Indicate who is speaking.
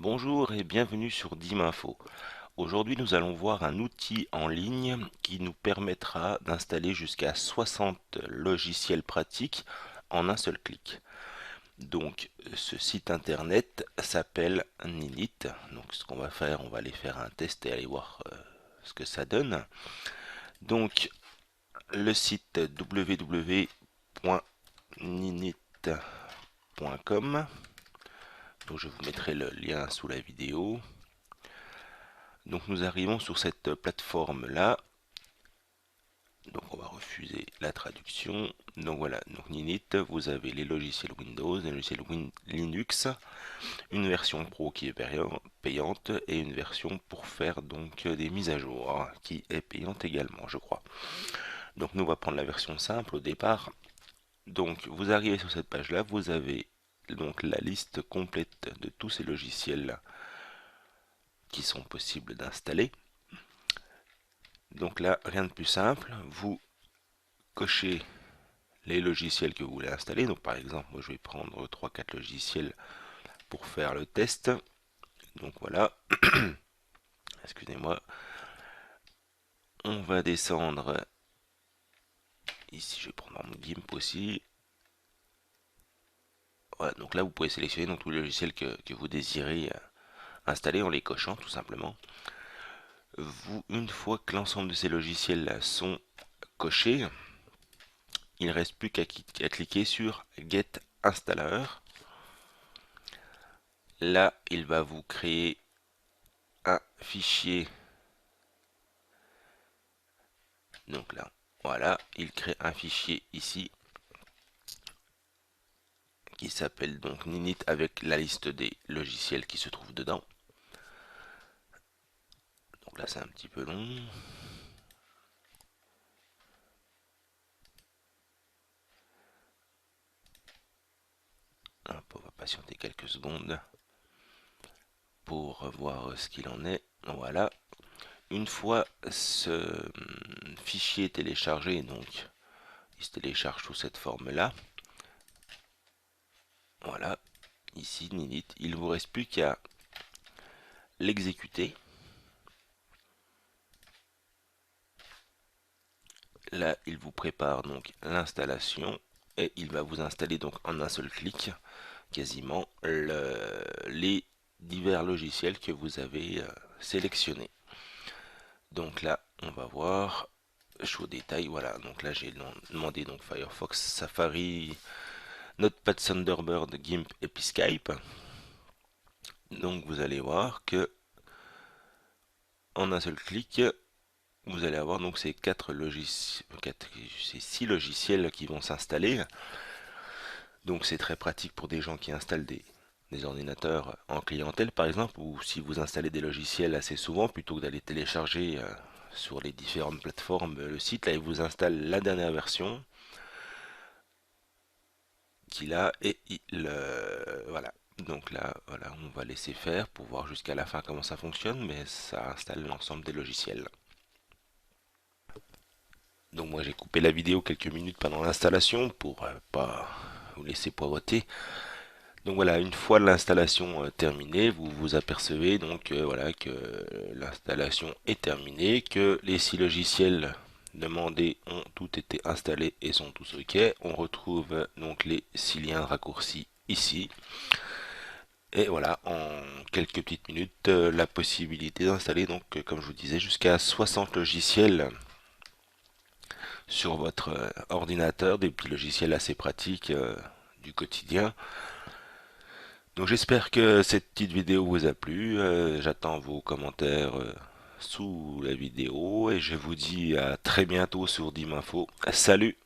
Speaker 1: Bonjour et bienvenue sur Diminfo. Aujourd'hui, nous allons voir un outil en ligne qui nous permettra d'installer jusqu'à 60 logiciels pratiques en un seul clic. Donc, ce site internet s'appelle Ninit. Donc, ce qu'on va faire, on va aller faire un test et aller voir ce que ça donne. Donc, le site www.ninit.com. Donc, je vous mettrai le lien sous la vidéo. Donc nous arrivons sur cette plateforme là. Donc on va refuser la traduction. Donc voilà, donc Ninit, vous avez les logiciels Windows, les logiciels Linux, une version pro qui est payante et une version pour faire donc des mises à jour qui est payante également, je crois. Donc nous on va prendre la version simple au départ. Donc vous arrivez sur cette page là, vous avez donc la liste complète de tous ces logiciels qui sont possibles d'installer. Donc là, rien de plus simple, vous cochez les logiciels que vous voulez installer. Donc par exemple, moi je vais prendre 3-4 logiciels pour faire le test. Donc voilà, excusez-moi. On va descendre. Ici, je vais prendre mon GIMP aussi. Voilà, donc là vous pouvez sélectionner donc, tous les logiciels que vous désirez installer en les cochant tout simplement. Une fois que l'ensemble de ces logiciels là sont cochés, il ne reste plus qu'à cliquer sur Get Installer. Là, il va vous créer un fichier. Donc là, voilà, il crée un fichier ici qui s'appelle donc Ninit avec la liste des logiciels qui se trouvent dedans. Donc là, c'est un petit peu long. Hop, on va patienter quelques secondes pour voir ce qu'il en est. Voilà. Une fois ce fichier téléchargé, donc il se télécharge sous cette forme-là. Voilà. Ici, Ninit, il ne vous reste plus qu'à l'exécuter. Là, il vous prépare donc l'installation et il va vous installer donc en un seul clic quasiment les divers logiciels que vous avez sélectionnés. Donc là, on va voir chaud détail. Voilà, donc là j'ai demandé donc Firefox, Safari, Notepad, Thunderbird, GIMP et puis Skype. Donc vous allez voir que en un seul clic, vous allez avoir donc ces ces 6 logiciels qui vont s'installer. Donc c'est très pratique pour des gens qui installent des ordinateurs en clientèle par exemple, ou si vous installez des logiciels assez souvent, plutôt que d'aller télécharger sur les différentes plateformes le site, là il vous installe la dernière version qu'il a et voilà. Donc là, voilà, on va laisser faire pour voir jusqu'à la fin comment ça fonctionne, mais ça installe l'ensemble des logiciels. Donc moi j'ai coupé la vidéo quelques minutes pendant l'installation pour pas vous laisser poireauter. Donc voilà, une fois l'installation terminée, vous vous apercevez donc voilà que l'installation est terminée, que les 6 logiciels demandés ont tout été installés et sont tous OK. On retrouve donc les 6 liens raccourcis ici. Et voilà, en quelques petites minutes, la possibilité d'installer donc comme je vous disais jusqu'à 60 logiciels sur votre ordinateur, des petits logiciels assez pratiques du quotidien. Donc j'espère que cette petite vidéo vous a plu. J'attends vos commentaires sous la vidéo et je vous dis à très bientôt sur Diminfo. Salut!